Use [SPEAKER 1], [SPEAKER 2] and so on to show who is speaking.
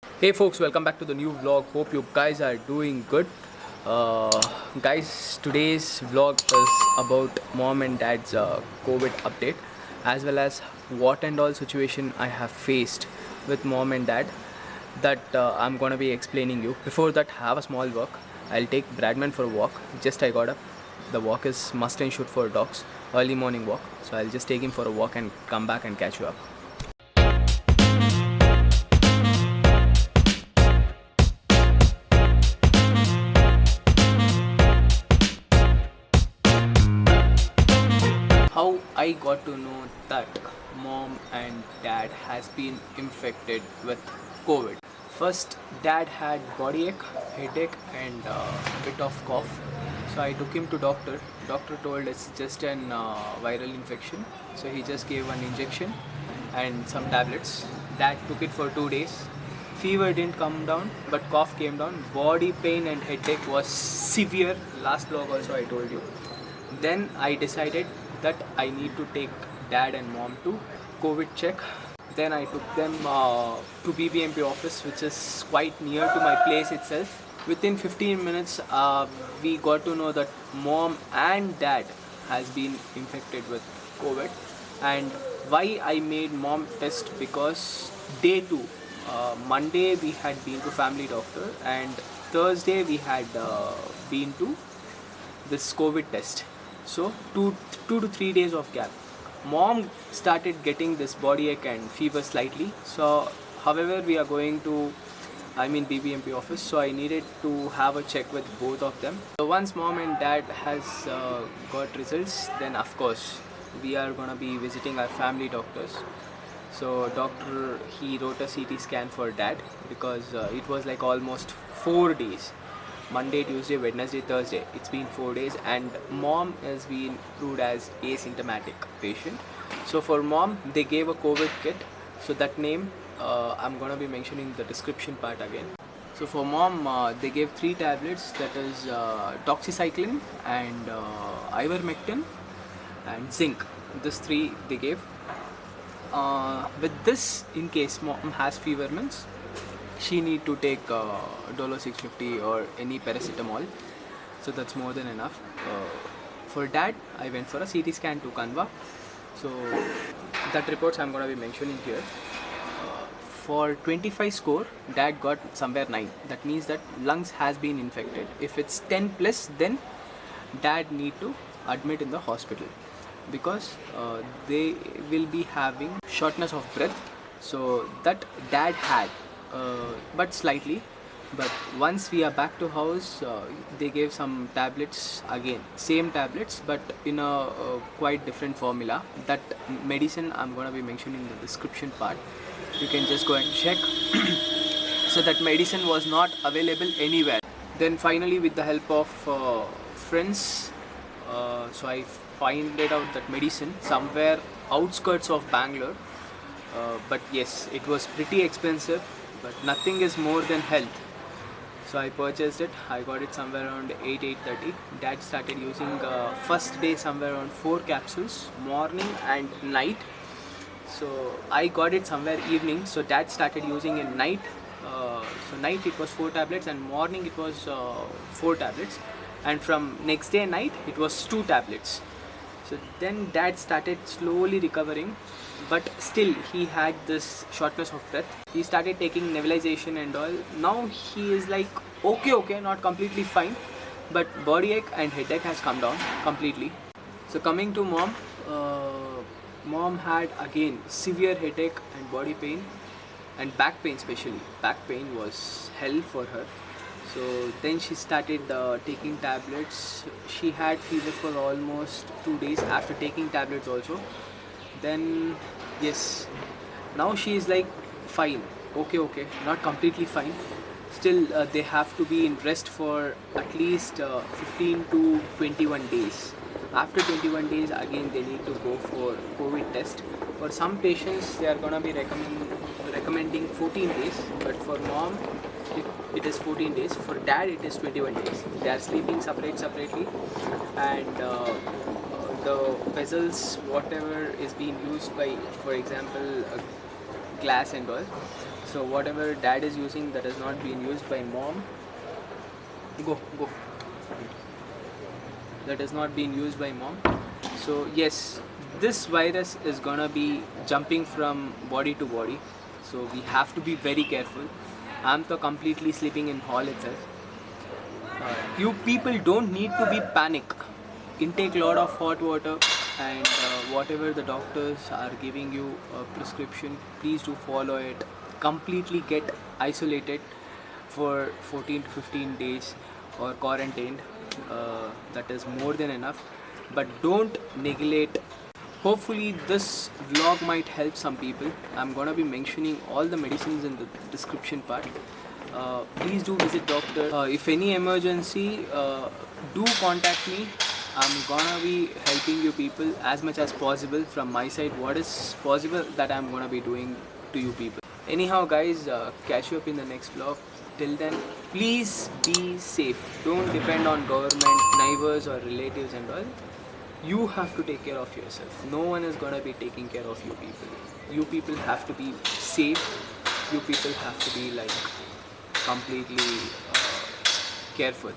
[SPEAKER 1] Hey folks, welcome back to the new vlog. Hope you guys are doing good. Guys, today's vlog is about mom and dad's COVID update, as well as what and all situation I have faced with mom and dad that I'm gonna be explaining you. Before that, have a small walk. I'll take Bradman for a walk. Just I got up. The walk is must and should for dogs. Early morning walk. So I'll just take him for a walk and come back and catch you up. How I got to know that mom and dad has been infected with COVID. First, dad had body ache, headache, and bit of cough. So I took him to doctor. Doctor told it's just an viral infection. So he just gave an injection and some tablets. Dad took it for 2 days. Fever didn't come down, but cough came down. Body pain and headache was severe. Last vlog also I told you. Then I decided that I need to take dad and mom to COVID check. Then I took them to BBMP office, which is quite near to my place itself. Within 15 minutes, we got to know that mom and dad has been infected with COVID. And why I made mom test, because day 2, Monday we had been to family doctor, and Thursday we had been to this COVID test. So 2 to 3 days of gap. Mom started getting this body ache and fever slightly. So however we are going to BBMP office, so I needed to have a check with both of them. So once mom and dad has got results, then of course we are gonna be visiting our family doctors. So doctor, he wrote a CT scan for dad because it was like almost 4 days. Monday, Tuesday, Wednesday, Thursday. It's been 4 days, and mom has been proved as asymptomatic patient. So for mom, they gave a COVID kit. So that name I'm gonna be mentioning the description part again. So for mom, they gave 3 tablets. That is doxycycline and ivermectin and zinc. This 3 they gave. With this, in case mom has fever, means she need to take Dolo 650 or any paracetamol. So that's more than enough. For dad, I went for a CT scan to Kanwa. So that reports I'm gonna be mentioning here. For 25 score, dad got somewhere 9. That means that lungs has been infected. If it's 10 plus, then dad need to admit in the hospital, because they will be having shortness of breath. So that dad had, but slightly. But once we are back to house, they gave some tablets again, same tablets, but in a quite different formula. That medicine I'm gonna be mentioning in the description part. You can just go and check. So that medicine was not available anywhere. Then finally, with the help of friends, so I find it out that medicine somewhere outskirts of Bangalore. But yes, it was pretty expensive, but nothing is more than health. So I purchased it. I got it somewhere around 8:30. Dad started using first day somewhere around 4 capsules, morning and night. So I got it somewhere evening. So dad started using in night. So night it was 4 tablets, and morning it was 4 tablets, and from next day night it was 2 tablets. So then dad started slowly recovering, but still he had this shortness of breath. He started taking nebulization and all. Now he is like okay, not completely fine, but body ache and headache has come down completely. So coming to mom, mom had again severe headache and body pain and back pain, especially back pain was hell for her. So then she started taking tablets. She had fever for almost 2 days after taking tablets also. Then yes, now she is like fine, okay, not completely fine. Still they have to be in rest for at least 15 to 21 days. After 21 days again they need to go for COVID test. For some patients they are gonna be recommending 14 days, but for mom it is 14 days. For dad it is 21 days. They are sleeping separately, and the vessels whatever is being used by, for example, glass and all, So whatever dad is using that has not been used by mom, go. That has not been used by mom. So yes, this virus is gonna be jumping from body to body. So we have to be very careful. I'm so completely sleeping in hall itself. You people don't need to be panic. Intake lot of hot water and whatever the doctors are giving you a prescription, please do follow it. Completely get isolated for 14 to 15 days or quarantined. That is more than enough. But don't neglect. Hopefully this vlog might help some people. I'm gonna be mentioning all the medicines in the description part. Please do visit doctor. If any emergency, do contact me. I'm gonna be helping you people as much as possible from my side. What is possible that I'm gonna be doing to you people. Anyhow guys, catch you up in the next vlog. Till then, please be safe. Don't depend on government, neighbors or relatives and all. You have to take care of yourself. No one is gonna be taking care of you people. You people have to be safe. You people have to be like completely careful.